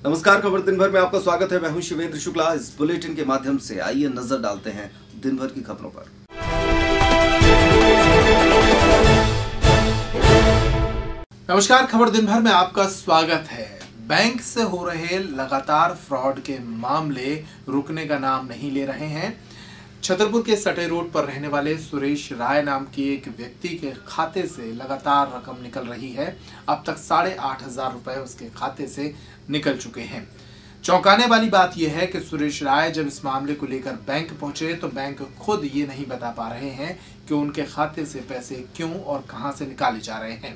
नमस्कार, खबर दिन भर में आपका स्वागत है। मैं हूं शिवेंद्र शुक्ला। इस बुलेटिन के माध्यम से आइए नजर डालते हैं दिन भर की खबरों पर। नमस्कार, खबर दिन भर में आपका स्वागत है। बैंक से हो रहे लगातार फ्रॉड के मामले रुकने का नाम नहीं ले रहे हैं। छतरपुर के सटे रोड पर रहने वाले सुरेश राय नाम की एक व्यक्ति के खाते से लगातार रकम निकल रही है। अब तक 8,500 रुपए उसके खाते से निकल चुके हैं। चौंकाने वाली बात यह है कि सुरेश राय जब इस मामले को लेकर बैंक पहुंचे तो बैंक खुद ये नहीं बता पा रहे हैं कि उनके खाते से पैसे क्यों और कहां से निकाले जा रहे हैं।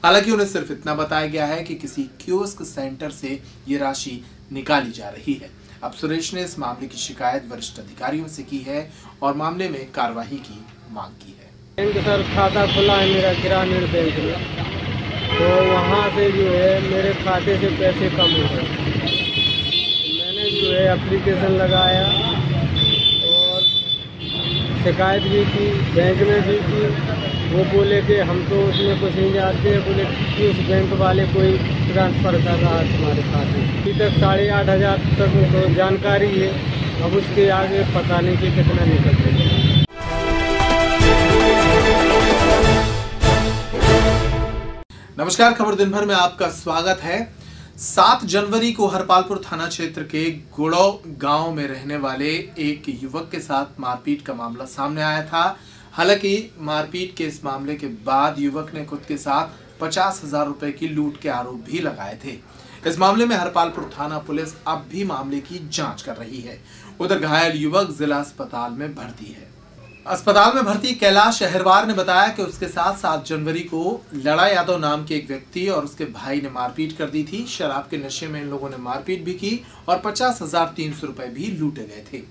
हालांकि उन्हें सिर्फ इतना बताया गया है कि किसी कियोस्क सेंटर से ये राशि निकाली जा रही है। अब सुरेश ने इस मामले की शिकायत वरिष्ठ अधिकारियों से की है और मामले में कार्रवाई की मांग की है। बैंक सर खाता खुला है मेरा ग्रामीण बैंक में, तो वहाँ से जो है मेरे खाते से पैसे कम हो गए। मैंने जो है एप्लीकेशन लगाया और शिकायत भी की, बैंक में भी की। वो बोले कि हम तो उसमें कुछ नहीं जानते, बोले कि उस बैंक वाले कोई ट्रांसफ़र कर रहा है तुम्हारे खाते। अभी तक 8,500 तक तो जानकारी है, अब उसके आगे पता नहीं कि कितना निकलते हैं। नमस्कार, खबर दिन भर में आपका स्वागत है। 7 जनवरी को हरपालपुर थाना क्षेत्र के गुड़ौ गांव में रहने वाले एक युवक के साथ मारपीट का मामला सामने आया था। हालांकि मारपीट के इस मामले के बाद युवक ने खुद के साथ 50,000 रुपए की लूट के आरोप भी लगाए थे। इस मामले में हरपालपुर थाना पुलिस अब भी मामले की जांच कर रही है। उधर घायल युवक जिला अस्पताल में भर्ती है। अस्पताल में भर्ती कैलाश अहिरवार ने बताया कि उसके साथ 7 जनवरी को लड़ा यादव नाम के एक व्यक्ति और उसके भाई ने मारपीट कर दी थी। शराब के नशे में इन लोगों ने मारपीट भी की और 50,300 रुपए भी लूटे गए थे।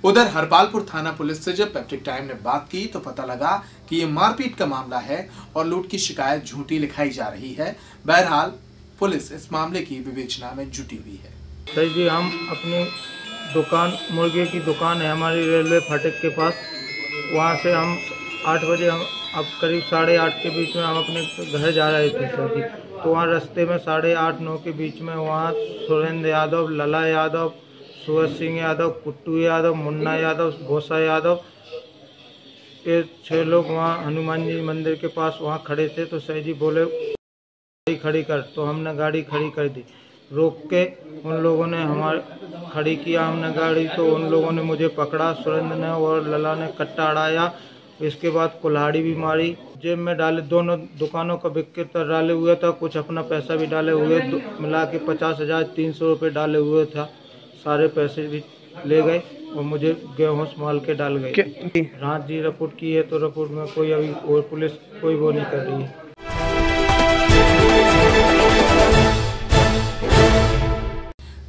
उधर हरपालपुर थाना पुलिस से जब पैट्रिक टाइम ने बात की तो पता लगा कि ये मारपीट का मामला है और लूट की शिकायत झूठी लिखाई जा रही है। बहरहाल पुलिस इस मामले की विवेचना में जुटी हुई है। सर जी, हम अपनी दुकान, मुर्गे की दुकान है हमारी रेलवे फाटक के पास, वहाँ से हम 8 बजे हम अब करीब 8:30 के बीच में हम अपने घर जा रहे थे सर जी। तो वहाँ रास्ते में 8:30-9 के बीच में वहाँ सुरेंद्र यादव, लला यादव, सूरज सिंह यादव, कुट्टू यादव, मुन्ना यादव, भोसा यादव, ये 6 लोग वहाँ हनुमान जी मंदिर के पास वहाँ खड़े थे। तो सर जी बोले गाड़ी खड़ी कर, तो हमने गाड़ी खड़ी कर दी। रोक के उन लोगों ने हमारे खड़ी किया, हमने गाड़ी, तो उन लोगों ने मुझे पकड़ा, सुरेंद्र ने और लला ने कट्टा अड़ाया। इसके बाद कुल्हाड़ी भी मारी, जेब में डाले, दोनों दुकानों का विक्रेता डाले हुए था, कुछ अपना पैसा भी डाले हुए, मिला के 50,300 रुपये डाले हुए था। सारे पैसे भी ले गए और मुझे गेहूँ माल के डाल गए। रात जी रिपोर्ट की है, तो रिपोर्ट में कोई अभी और पुलिस कोई वो नहीं कर रही है।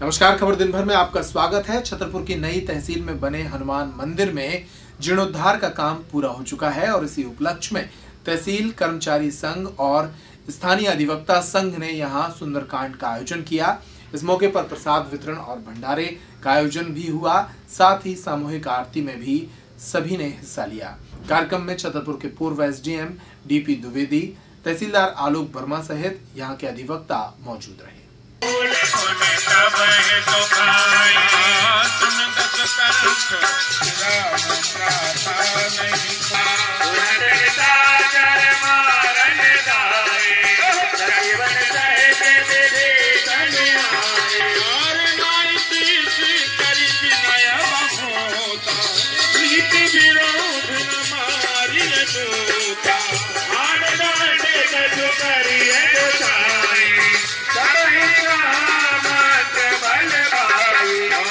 नमस्कार, खबर दिन भर में आपका स्वागत है। छतरपुर की नई तहसील में बने हनुमान मंदिर में जीर्णोद्धार का काम पूरा हो चुका है और इसी उपलक्ष्य में तहसील कर्मचारी संघ और स्थानीय अधिवक्ता संघ ने यहां सुंदरकांड का आयोजन किया। इस मौके पर प्रसाद वितरण और भंडारे का आयोजन भी हुआ। साथ ही सामूहिक आरती में भी सभी ने हिस्सा लिया। कार्यक्रम में छतरपुर के पूर्व एसडीएम डीपी द्विवेदी, तहसीलदार आलोक वर्मा सहित यहाँ के अधिवक्ता मौजूद रहे।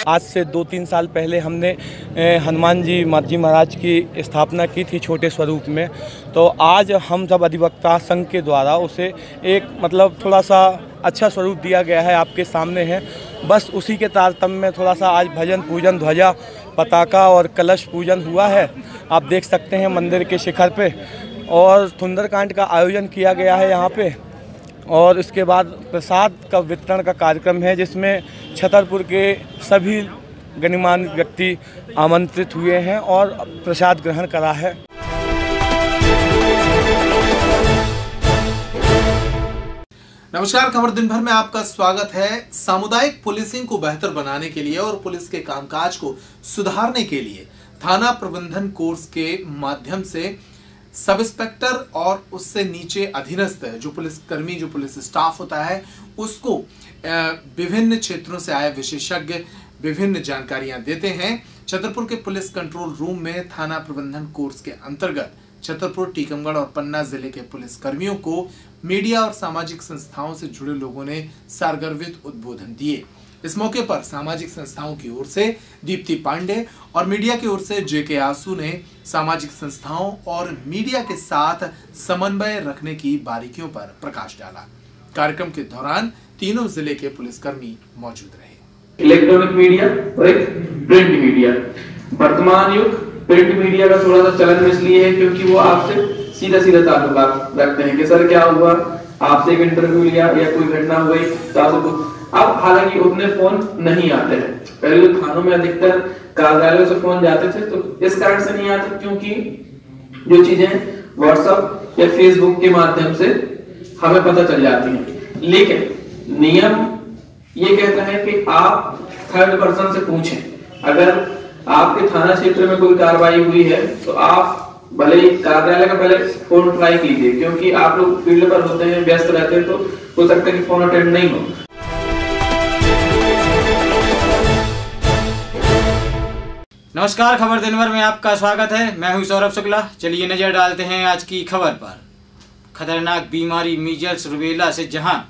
आज से 2-3 साल पहले हमने हनुमान जी महाराज की स्थापना की थी छोटे स्वरूप में। तो आज हम सब अधिवक्ता संघ के द्वारा उसे एक थोड़ा सा अच्छा स्वरूप दिया गया है, आपके सामने है। बस उसी के तारतम्य में थोड़ा सा आज भजन पूजन, ध्वजा, पताका और कलश पूजन हुआ है। आप देख सकते हैं मंदिर के शिखर पे, और सुंदरकांड का आयोजन किया गया है यहाँ पे। और इसके बाद प्रसाद का वितरण का कार्यक्रम है, जिसमें छतरपुर के सभी गणमान्य व्यक्ति आमंत्रित हुए हैं और प्रसाद ग्रहण करा है। नमस्कार, खबर दिन भर में आपका स्वागत है। सामुदायिक पुलिसिंग को बेहतर बनाने के लिए और पुलिस के कामकाज को सुधारने के लिए थाना प्रबंधन कोर्स के माध्यम से सब इंस्पेक्टर और उससे नीचे अधीनस्थ जो पुलिसकर्मी, जो पुलिस स्टाफ होता है, उसको विभिन्न क्षेत्रों से आए विशेषज्ञ विभिन्न जानकारियां देते हैं। छतरपुर के पुलिस कंट्रोल रूम में थाना प्रबंधन कोर्स के अंतर्गत छतरपुर, टीकमगढ़ और पन्ना जिले के पुलिस कर्मियों को मीडिया और सामाजिक संस्थाओं से जुड़े लोगों ने सारगर्भित उद्बोधन दिए। इस मौके पर सामाजिक संस्थाओं की ओर से दीप्ति पांडे और मीडिया की ओर से जेके आसू ने सामाजिक संस्थाओं और मीडिया के साथ समन्वय रखने की बारीकियों पर प्रकाश डाला। कार्यक्रम के दौरान तीनों जिले के पुलिसकर्मी मौजूद रहे। इलेक्ट्रॉनिक मीडिया और एक प्रिंट मीडिया। वर्तमान युग प्रिंट मीडिया का थोड़ा सा चलन इसलिए है क्योंकि वो आपसे सीधा ताल्लुकात रखते हैं कि सर क्या हुआ, आपसे एक इंटरव्यू लिया या कोई घटना हुई तो अब हालांकि उतने फोन नहीं आते हैं। पहले तो थानों में अधिकतर कार्यालयों से फोन जाते थे, तो इस कारण से नहीं आते क्योंकि जो चीजें व्हाट्सएप या फेसबुक के माध्यम से हमें पता चल जाती हैं। लेकिन नियम ये कहता है कि आप थर्ड पर्सन से पूछें। अगर आपके थाना क्षेत्र में कोई कार्रवाई हुई है तो आप भले ही कार्यालय का पहले फोन ट्राई कीजिए, क्योंकि आप लोग फील्ड पर होते हैं, व्यस्त रहते हैं, तो हो सकता है कि फोन अटेंड नहीं हो। नमस्कार, खबर दिन भर में आपका स्वागत है। मैं हूं सौरभ शुक्ला। चलिए नजर डालते हैं आज की खबर पर। खतरनाक बीमारी मीजल्स रूबेला से जहां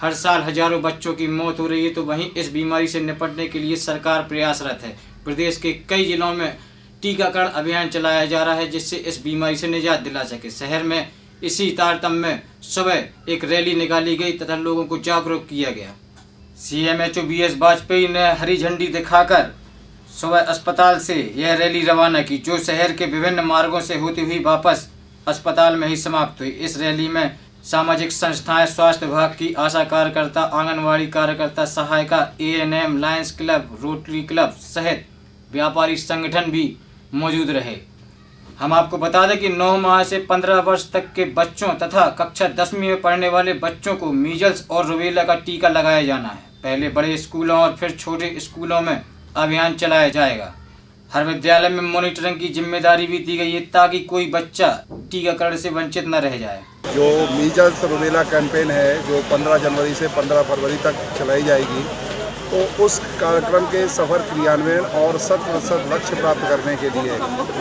हर साल हजारों बच्चों की मौत हो रही है, तो वहीं इस बीमारी से निपटने के लिए सरकार प्रयासरत है। प्रदेश के कई जिलों में टीकाकरण अभियान चलाया जा रहा है जिससे इस बीमारी से निजात दिला सके। शहर में इसी तारतम्य में सुबह एक रैली निकाली गई तथा लोगों को जागरूक किया गया। CMHO BS वाजपेयी ने हरी झंडी दिखाकर सुबह अस्पताल से यह रैली रवाना की, जो शहर के विभिन्न मार्गों से होती हुई वापस अस्पताल में ही समाप्त हुई। इस रैली में सामाजिक संस्थाएं, स्वास्थ्य विभाग की आशा कार्यकर्ता, आंगनवाड़ी कार्यकर्ता, सहायिका, ANM, Lions club, rotary club सहित व्यापारी संगठन भी मौजूद रहे। हम आपको बता दें कि 9 माह से 15 वर्ष तक के बच्चों तथा कक्षा 10वीं में पढ़ने वाले बच्चों को मीजल्स और रूबेला का टीका लगाया जाना है। पहले बड़े स्कूलों और फिर छोटे स्कूलों में अभियान चलाया जाएगा। हर विद्यालय में मॉनिटरिंग की जिम्मेदारी भी दी गई है ताकि कोई बच्चा टीकाकरण से वंचित न रह जाए। जो मीजल्स रूबेला कैंपेन है जो 15 जनवरी से 15 फरवरी तक चलाई जाएगी, तो उस कार्यक्रम के सफल क्रियान्वयन और 100% लक्ष्य प्राप्त करने के लिए,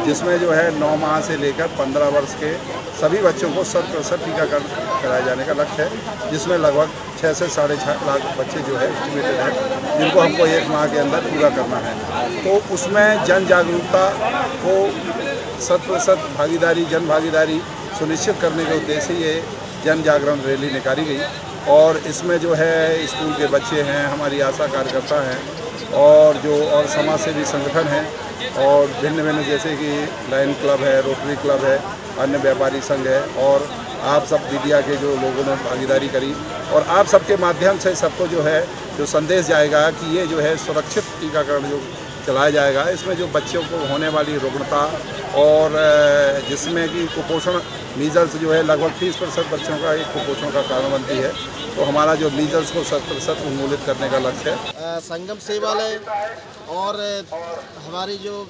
जिसमें जो है 9 माह से लेकर 15 वर्ष के सभी बच्चों को 100% टीकाकरण कराए जाने का लक्ष्य है, जिसमें लगभग 6 से 6.5 लाख बच्चे जो है एस्टिमेटेड है, जिनको हमको 1 माह के अंदर पूरा करना है। तो उसमें जन जागरूकता को 100% भागीदारी, जन भागीदारी सुनिश्चित करने के उद्देश्य से ये जन जागरण रैली निकाली गई। और इसमें जो है स्कूल के बच्चे हैं, हमारी आशा कार्यकर्ता हैं और समाज सेवी संगठन हैं और भिन्न जैसे कि लायन क्लब है, रोटरी क्लब है, अन्य व्यापारी संघ है और आप सब मीडिया के जो लोगों ने भागीदारी करी और आप सबके माध्यम से सबको जो है जो संदेश जाएगा कि ये जो है सुरक्षित टीकाकरण जो चलाया जाएगा। इसमें जो बच्चों को होने वाली रुग्णता और जिसमें कि कुपोषण, मीजल्स जो है लगभग 30% बच्चों का एक कुपोषण का कारण बनती है, तो हमारा जो मीजल्स को 100% उन्मूलित करने का लक्ष्य है। संगम सेवालय और हमारी जो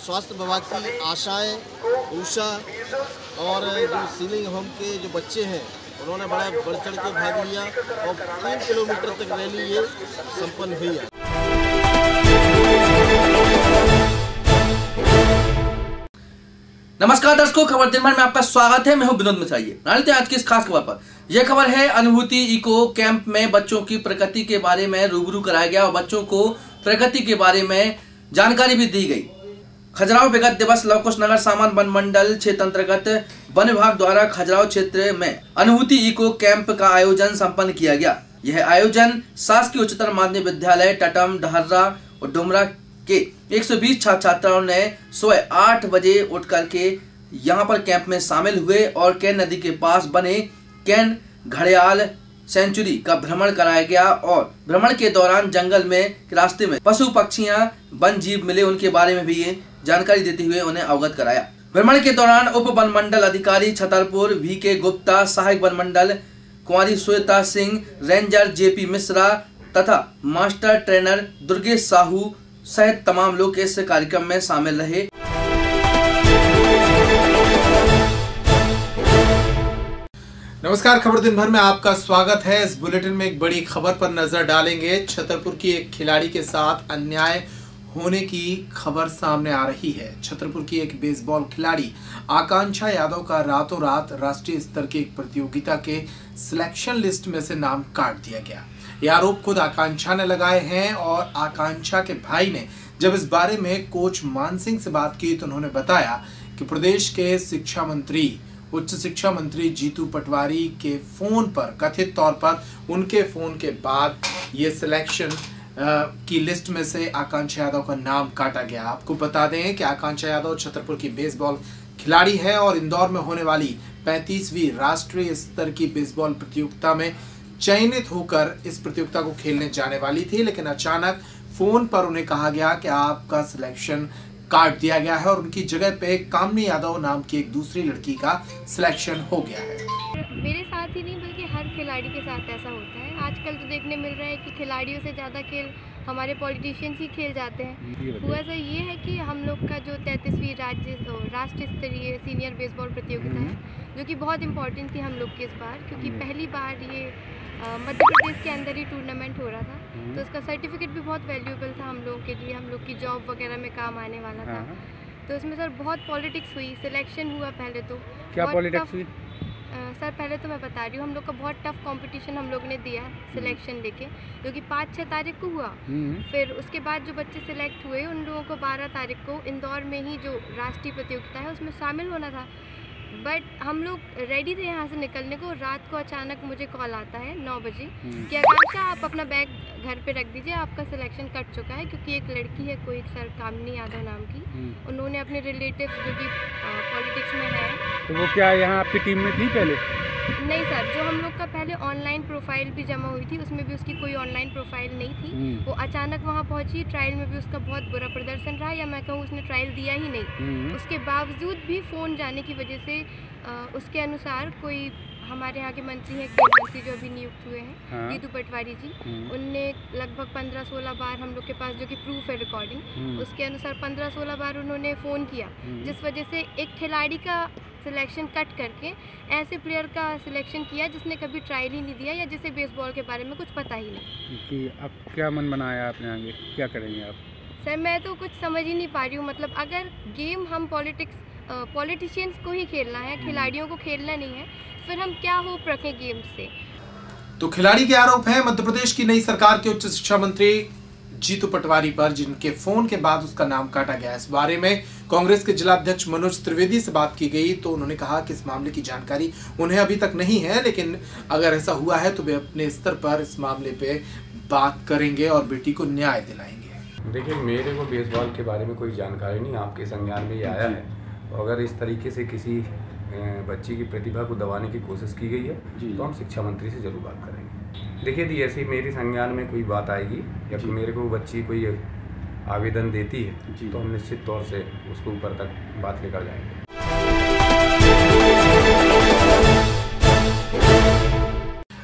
स्वास्थ्य विभाग की आशाएं, उषा और जो सीलिंग होम के जो बच्चे हैं उन्होंने बड़ा बढ़ चढ़ के भाग लिया और 3 किलोमीटर तक रैली ये संपन्न हुई है। नमस्कार दर्शकों, खबर दिन भर में आपका स्वागत है। मैं हूं विनोद मिश्रा। डालते हैं आज की इस खास खबर पर। यह खबर है अनुभूति इको कैंप में बच्चों की प्रकृति के बारे में रूबरू कराया गया और बच्चों को प्रकृति के बारे में जानकारी भी दी गई। खजुराहो विगत दिवस लवकुश नगर सामान वन मंडल क्षेत्र अंतर्गत वन विभाग द्वारा खजुराहो क्षेत्र में अनुभूति इको कैंप का आयोजन संपन्न किया गया। यह आयोजन शासकीय उच्चतर माध्यमिक विद्यालय टटम, डहर्रा और डुमरा के 120 छात्र छात्राओं ने सुबह 8 बजे उठ करके यहाँ पर कैंप में शामिल हुए और कैन नदी के पास बने कैन घड़ियाल सेंचुरी का भ्रमण कराया गया और भ्रमण के दौरान जंगल में रास्ते में पशु पक्षियां वन जीव मिले, उनके बारे में भी ये जानकारी देते हुए उन्हें अवगत कराया। भ्रमण के दौरान उप वन मंडल अधिकारी छतरपुर VK गुप्ता, सहायक वन मंडल कुंवारी श्वेता सिंह, रेंजर जेपी मिश्रा तथा मास्टर ट्रेनर दुर्गेश साहू सहित तमाम लोग इस कार्यक्रम में शामिल रहे। नमस्कार, खबर दिन भर में आपका स्वागत है। इस बुलेटिन में एक बड़ी खबर पर नजर डालेंगे। छतरपुर की एक खिलाड़ी के साथ अन्याय होने की खबर सामने आ रही है। छतरपुर की एक बेसबॉल खिलाड़ी आकांक्षा यादव का रातों रात राष्ट्रीय स्तर की एक प्रतियोगिता के सिलेक्शन लिस्ट में से नाम काट दिया गया। ये आरोप खुद आकांक्षा ने लगाए हैं और आकांक्षा के भाई ने जब इस बारे में कोच मान सिंह से बात की तो उन्होंने बताया कि प्रदेश के शिक्षा मंत्री, उच्च शिक्षा मंत्री जीतू पटवारी के फोन पर कथित तौर पर उनके फोन के बाद ये सिलेक्शन की लिस्ट में से आकांक्षा यादव का नाम काटा गया। आपको बता दें कि आकांक्षा यादव छतरपुर की बेसबॉल खिलाड़ी है और इंदौर में होने वाली 35वीं राष्ट्रीय स्तर की बेसबॉल प्रतियोगिता में चयनित होकर इस प्रतियोगिता को खेलने जाने वाली थी, लेकिन अचानक फोन पर उन्हें कहा गया कि आपका सिलेक्शन काट दिया गया है और उनकी जगह पे कामनी यादव नाम की एक दूसरी लड़की का सिलेक्शन हो गया है। मेरे साथ ही नहीं बल्कि हर खिलाड़ी के साथ ऐसा होता है। आजकल तो देखने मिल रहा है कि खिलाड़ियों से ज़्यादा खेल हमारे पॉलिटिशियंस ही खेल जाते हैं। हुआ ऐसा ये है कि हम लोग का जो 33वीं राष्ट्र स्तरीय सीनियर बेसबॉल प्रतियोगिता है, जो कि बहुत इम्पोर्टेंट थी हम लोग के इस बार, क्योंकि पहली बार ये मध्य प्रदेश के अंदर ही टूर्नामेंट हो रहा था, तो इसका सर्टिफिकेट भी बहुत वैल्यूएबल था हम लोगों के लिए, हम लोग की जॉब वगैरह में काम आने वाला था। तो इसमें सर बहुत पॉलिटिक्स हुई, सिलेक्शन हुआ। पहले तो क्या पॉलिटिक्स हुई सर? पहले तो मैं बता रही हूँ, हम लोग का बहुत टफ कंपटीशन हम लोग ने दिया सिलेक्शन लेके, जो कि 5-6 तारीख को हुआ। फिर उसके बाद जो बच्चे सिलेक्ट हुए उन लोगों को 12 तारीख को इंदौर में ही जो राष्ट्रीय प्रतियोगिता है उसमें शामिल होना था। बट हम लोग रेडी थे यहाँ से निकलने को। रात को अचानक मुझे कॉल आता है 9 बजे कि आकांक्षा आप अपना बैग घर पे रख दीजिए, आपका सिलेक्शन कट चुका है, क्योंकि एक लड़की है कोई सर कामनी यादव नाम की, उन्होंने अपने रिलेटिव जो कि पॉलिटिक्स में है। तो वो क्या यहाँ आपकी टीम में थी पहले? नहीं सर, जो हम लोग का पहले ऑनलाइन प्रोफाइल भी जमा हुई थी उसमें भी उसकी कोई ऑनलाइन प्रोफाइल नहीं थी। वो अचानक वहाँ पहुँची। ट्रायल में भी उसका बहुत बुरा प्रदर्शन रहा, या मैं कहूँ उसने ट्रायल दिया ही नहीं। उसके बावजूद भी फ़ोन जाने की वजह से उसके अनुसार कोई हमारे यहाँ के मंत्री हैं, खेल मंत्री जो अभी नियुक्त हुए हैं, जीतू पटवारी जी, उनने लगभग 15-16 बार हम लोग के पास, जो कि प्रूफ है रिकॉर्डिंग, उसके अनुसार 15-16 बार उन्होंने फ़ोन किया, जिस वजह से एक खिलाड़ी का सिलेक्शन कट करके ऐसे प्लेयर का सिलेक्शन किया जिसने कभी ट्रायल ही नहीं दिया या जिसे बेसबॉल के बारे में कुछ पता ही नहीं। कि अब क्या मन बनाया आपने, आगे क्या करेंगे आप? सर मैं तो कुछ समझ ही नहीं पा रही हूँ। मतलब अगर गेम हम पॉलिटिशियंस को ही खेलना है, खिलाड़ियों को खेलना नहीं है, फिर हम क्या होप रखें गेम से? तो खिलाड़ी के आरोप है मध्य प्रदेश की नई सरकार के उच्च शिक्षा मंत्री जीतू पटवारी पर, जिनके फोन के बाद उसका नाम काटा गया। इस बारे में कांग्रेस के जिला अध्यक्ष मनोज त्रिवेदी से बात की गई तो उन्होंने कहा कि इस मामले की जानकारी उन्हें अभी तक नहीं है, लेकिन अगर ऐसा हुआ है तो वे अपने स्तर पर इस मामले पे बात करेंगे और बेटी को न्याय दिलाएंगे। देखिए, मेरे को बेसबॉल के बारे में कोई जानकारी नहीं, आपके संज्ञान में ये आया है। अगर इस तरीके से किसी बच्ची की प्रतिभा को दबाने की कोशिश की गई है तो हम शिक्षा मंत्री से जरूर बात करेंगे। देखिए यदि ऐसी मेरी संज्ञान में कोई बात आएगी या फिर मेरे को बच्ची कोई आवेदन देती है तो हम निश्चित तौर से उसको ऊपर तक बात लेकर जाएंगे।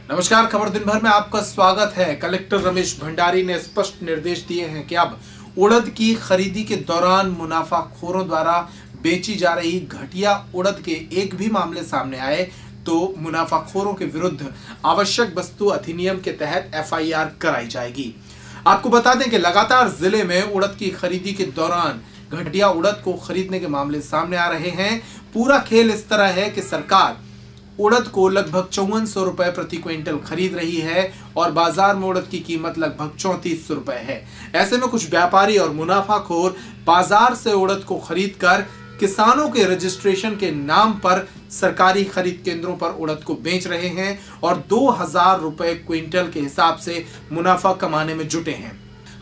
नमस्कार, खबर दिन भर में आपका स्वागत है। कलेक्टर रमेश भंडारी ने स्पष्ट निर्देश दिए हैं कि अब उड़द की खरीदी के दौरान मुनाफाखोरों द्वारा बेची जा रही घटिया उड़द के एक भी मामले सामने आए तो मुनाफाखोरों के विरुद्ध आवश्यक वस्तु अधिनियम के तहत FIR कराई जाएगी। आपको बता दें कि लगातार जिले में उड़द की खरीदी के दौरान घटिया उड़द को खरीदने के मामले सामने आ रहे हैं। पूरा खेल इस तरह है कि सरकार उड़द को लगभग 5400 रुपए प्रति क्विंटल खरीद रही है और बाजार में उड़द की कीमत लगभग 3400 रुपए है। ऐसे में कुछ व्यापारी और मुनाफाखोर बाजार से उड़द को खरीद कर किसानों के रजिस्ट्रेशन के नाम पर सरकारी खरीद केंद्रों पर उड़द को बेच रहे हैं और 2000 रुपए क्विंटल के हिसाब से मुनाफा कमाने में जुटे हैं।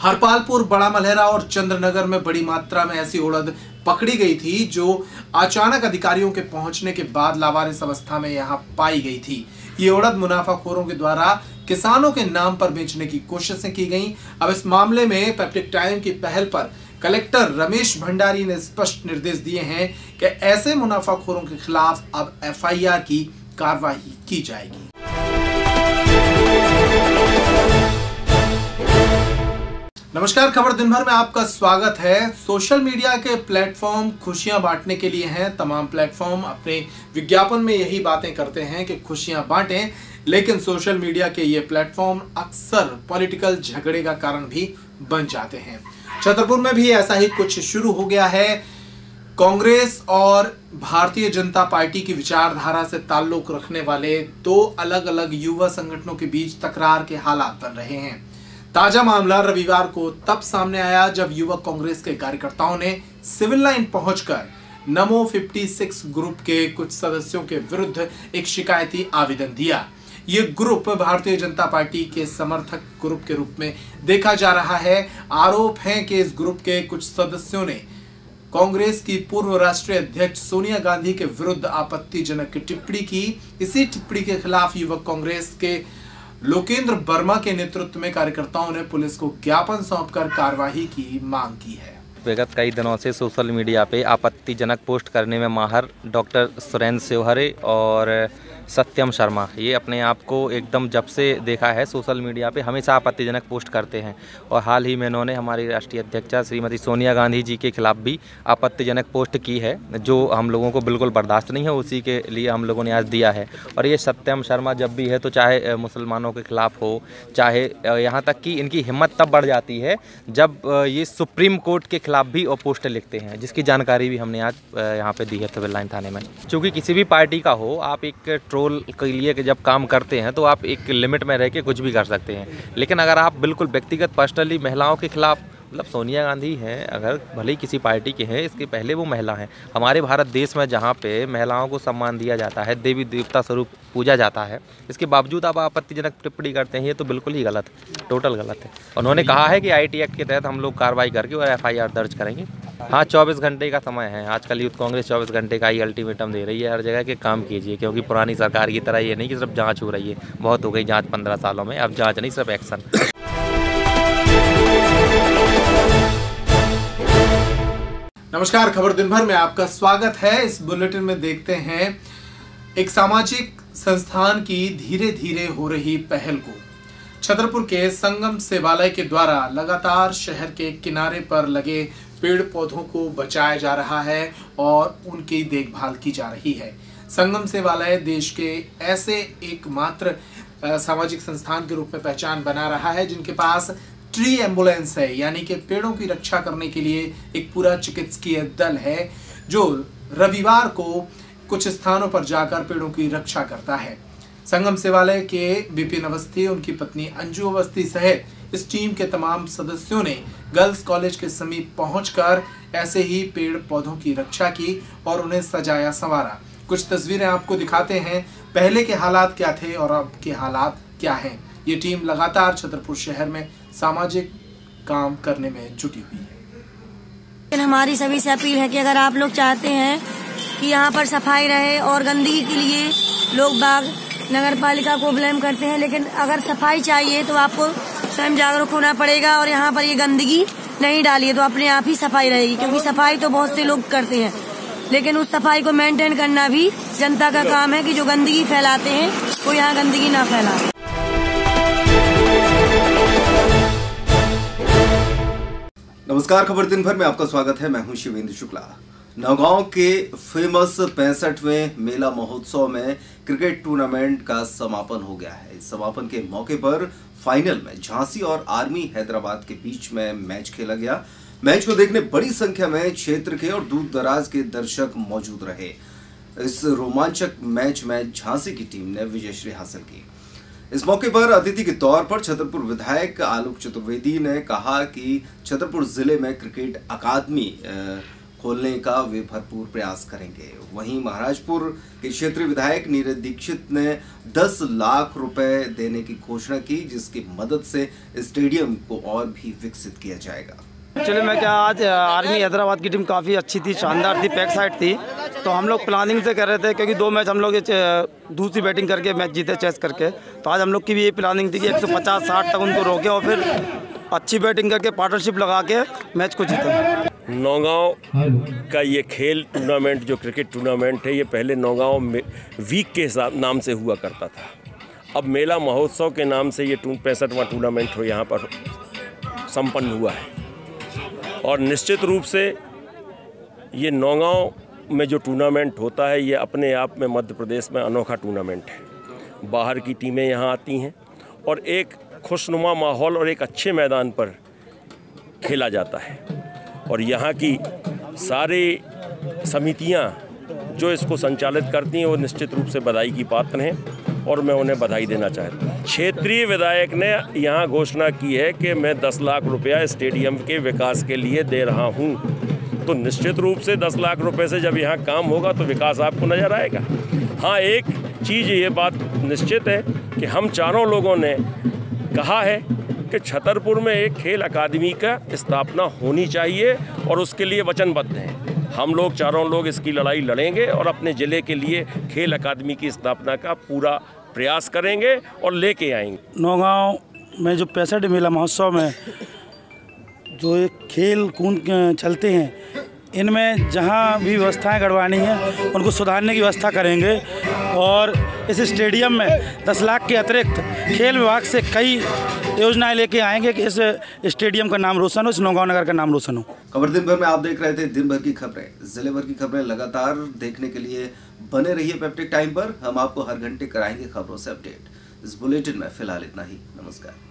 हरपालपुर, बड़ा मलहरा और चंद्रनगर में बड़ी मात्रा में ऐसी उड़द पकड़ी गई थी जो अचानक अधिकारियों के पहुंचने के बाद लावारिस अवस्था में यहां पाई गई थी। ये उड़द मुनाफाखोरों के द्वारा किसानों के नाम पर बेचने की कोशिशें की गई। अब इस मामले में पब्लिक टाइम की पहल पर कलेक्टर रमेश भंडारी ने स्पष्ट निर्देश दिए हैं कि ऐसे मुनाफाखोरों के खिलाफ अब FIR की कार्रवाई की जाएगी। नमस्कार, खबर दिन भर में आपका स्वागत है। सोशल मीडिया के प्लेटफॉर्म खुशियां बांटने के लिए हैं। तमाम प्लेटफॉर्म अपने विज्ञापन में यही बातें करते हैं कि खुशियां बांटें, लेकिन सोशल मीडिया के ये प्लेटफॉर्म अक्सर पॉलिटिकल झगड़े का कारण भी बन जाते हैं। छतरपुर में भी ऐसा ही कुछ शुरू हो गया है। कांग्रेस और भारतीय जनता पार्टी की विचारधारा से ताल्लुक रखने वाले दो अलग अलग युवा संगठनों के बीच तकरार के हालात बन रहे हैं। ताजा मामला रविवार को तब सामने आया जब युवक कांग्रेस के कार्यकर्ताओं ने सिविल लाइन पहुंचकर नमो 56 ग्रुप के कुछ सदस्यों के विरुद्ध एक शिकायती आवेदन दिया। ये ग्रुप भारतीय जनता पार्टी के समर्थक ग्रुप के रूप में देखा जा रहा है। आरोप है कि इस ग्रुप के कुछ सदस्यों ने कांग्रेस की पूर्व राष्ट्रीय अध्यक्ष सोनिया गांधी के विरुद्ध आपत्तिजनक टिप्पणी की। इसी टिप्पणी के खिलाफ युवक कांग्रेस के लोकेंद्र वर्मा के नेतृत्व में कार्यकर्ताओं ने पुलिस को ज्ञापन सौंपकर कार्रवाई की मांग की है। विगत कई दिनों से सोशल मीडिया पे आपत्तिजनक पोस्ट करने में माहिर डॉक्टर सुरेंद्र शिवहरे और सत्यम शर्मा, ये अपने आप को एकदम जब से देखा है सोशल मीडिया पे हमेशा आपत्तिजनक पोस्ट करते हैं। और हाल ही में इन्होंने हमारी राष्ट्रीय अध्यक्षा श्रीमती सोनिया गांधी जी के खिलाफ भी आपत्तिजनक पोस्ट की है, जो हम लोगों को बिल्कुल बर्दाश्त नहीं है। उसी के लिए हम लोगों ने आज दिया है। और ये सत्यम शर्मा जब भी है तो चाहे मुसलमानों के खिलाफ हो, चाहे यहाँ तक कि इनकी हिम्मत तब बढ़ जाती है जब ये सुप्रीम कोर्ट के खिलाफ भी और पोस्ट लिखते हैं, जिसकी जानकारी भी हमने आज यहाँ पे दी है सिविल लाइन थाने में। चूँकि किसी भी पार्टी का हो, आप एक ट्रोल के लिए कि जब काम करते हैं तो आप एक लिमिट में रह के कुछ भी कर सकते हैं, लेकिन अगर आप बिल्कुल व्यक्तिगत पर्सनली महिलाओं के खिलाफ, मतलब सोनिया गांधी हैं, अगर भले ही किसी पार्टी के हैं, इसके पहले वो महिला हैं। हमारे भारत देश में जहाँ पे महिलाओं को सम्मान दिया जाता है, देवी देवता स्वरूप पूजा जाता है, इसके बावजूद आप आपत्तिजनक टिप्पणी करते हैं, ये तो बिल्कुल ही गलत है, टोटल गलत है। उन्होंने कहा है कि IT एक्ट के तहत हम लोग कार्रवाई करके और FIR दर्ज करेंगे। हाँ, 24 घंटे का समय है। आजकल यूथ कांग्रेस 24 घंटे का ही अल्टीमेटम दे रही है हर जगह के काम कीजिए, क्योंकि पुरानी सरकार की तरह ये नहीं कि सिर्फ जाँच हो रही है। बहुत हो गई जाँच 15 सालों में, अब जाँच नहीं, सिर्फ एक्शन। नमस्कार, खबर दिन भर में आपका स्वागत है। इस बुलेटिन में देखते हैं एक सामाजिक संस्थान की धीरे धीरे हो रही पहल को। छतरपुर के संगम सेवालय के द्वारा लगातार शहर के किनारे पर लगे पेड़ पौधों को बचाया जा रहा है और उनकी देखभाल की जा रही है। संगम सेवालय देश के ऐसे एकमात्र सामाजिक संस्थान के रूप में पहचान बना रहा है जिनके पास ट्री एम्बुलेंस है, यानी कि पेड़ों की रक्षा करने के लिए एक पूरा चिकित्सकीय दल है जो रविवार को कुछ स्थानों पर जाकर पेड़ों की रक्षा करता है। संगम सेवालय के विपिन अवस्थी, उनकी पत्नी अंजू अवस्थी सहित इस टीम के तमाम सदस्यों ने गर्ल्स कॉलेज के समीप पहुंचकर ऐसे ही पेड़ पौधों की रक्षा की और उन्हें सजाया संवारा। कुछ तस्वीरें आपको दिखाते हैं, पहले के हालात क्या थे और अब के हालात क्या हैं। ये टीम लगातार छतरपुर शहर में सामाजिक काम करने में जुटी हुई है। हमारी सभी से अपील है कि अगर आप लोग चाहते हैं कि यहाँ पर सफाई रहे, और गंदगी के लिए लोग बाग नगर पालिका को ब्लेम करते हैं, लेकिन अगर सफाई चाहिए तो आपको स्वयं जागरूक होना पड़ेगा और यहाँ पर ये गंदगी नहीं डालिए तो अपने आप ही सफाई रहेगी। क्योंकि सफाई तो बहुत से लोग करते हैं, लेकिन उस सफाई को मेंटेन करना भी जनता का काम है कि जो गंदगी फैलाते हैं वो यहाँ गंदगी ना फैलाए। नमस्कार, खबर दिन भर में आपका स्वागत है। मैं हूं शिवेंद्र शुक्ला। नौगांव के फेमस 65वें मेला महोत्सव में क्रिकेट टूर्नामेंट का समापन हो गया है। इस समापन के मौके पर फाइनल में झांसी और आर्मी हैदराबाद के बीच में मैच खेला गया। मैच को देखने बड़ी संख्या में क्षेत्र के और दूर दराज के दर्शक मौजूद रहे। इस रोमांचक मैच में झांसी की टीम ने विजयश्री हासिल की। इस मौके पर अतिथि के तौर पर छतरपुर विधायक आलोक चतुर्वेदी ने कहा कि छतरपुर जिले में क्रिकेट अकादमी खोलने का वे भरपूर प्रयास करेंगे। वहीं महाराजपुर के क्षेत्रीय विधायक नीरज दीक्षित ने 10 लाख रुपए देने की घोषणा की, जिसकी मदद से स्टेडियम को और भी विकसित किया जाएगा। एक्चुअली मैं क्या, आज आर्मी हैदराबाद की टीम काफ़ी अच्छी थी, शानदार थी, पैक साइड थी, तो हम लोग प्लानिंग से कर रहे थे क्योंकि 2 मैच हम लोग दूसरी बैटिंग करके मैच जीते चेस करके। तो आज हम लोग की भी ये प्लानिंग थी कि 150-60 तक उनको रोके और फिर अच्छी बैटिंग करके पार्टनरशिप लगा के मैच को जीते। नौगांव का ये खेल टूर्नामेंट, जो क्रिकेट टूर्नामेंट है, ये पहले नौगांव वीक के नाम से हुआ करता था। अब मेला महोत्सव के नाम से ये 65वां टूर्नामेंट हो यहाँ पर संपन्न हुआ है। और निश्चित रूप से ये नौगांव में जो टूर्नामेंट होता है ये अपने आप में मध्य प्रदेश में अनोखा टूर्नामेंट है। बाहर की टीमें यहाँ आती हैं और एक खुशनुमा माहौल और एक अच्छे मैदान पर खेला जाता है। और यहाँ की सारी समितियाँ जो इसको संचालित करती हैं वो निश्चित रूप से बधाई की पात्र हैं और मैं उन्हें बधाई देना चाहता हूँ। क्षेत्रीय विधायक ने यहाँ घोषणा की है कि मैं 10 लाख रुपया स्टेडियम के विकास के लिए दे रहा हूँ, तो निश्चित रूप से 10 लाख रुपए से जब यहाँ काम होगा तो विकास आपको नज़र आएगा। हाँ, एक चीज़ ये बात निश्चित है कि हम चारों लोगों ने कहा है कि छतरपुर में एक खेल अकादमी का स्थापना होनी चाहिए और उसके लिए वचनबद्ध हैं। हम लोग चारों लोग इसकी लड़ाई लड़ेंगे और अपने ज़िले के लिए खेल अकादमी की स्थापना का पूरा प्रयास करेंगे और लेके आएंगे। नौगांव में जो 65 मेला महोत्सव में जो एक खेल कूद चलते हैं, इनमें जहां भी व्यवस्थाएं गड़वानी हैं उनको सुधारने की व्यवस्था करेंगे। और इस स्टेडियम में 10 लाख के अतिरिक्त खेल विभाग से कई योजनाएं लेके आएंगे कि इस स्टेडियम का नाम रोशन हो, इस नौगांव नगर का नाम रोशन हो। खबर दिन भर में आप देख रहे थे दिन भर की खबरें। जिले भर की खबरें लगातार देखने के लिए बने रहिए पेप्टिक टाइम पर। हम आपको हर घंटे कराएंगे खबरों से अपडेट। इस बुलेटिन में फिलहाल इतना ही। नमस्कार।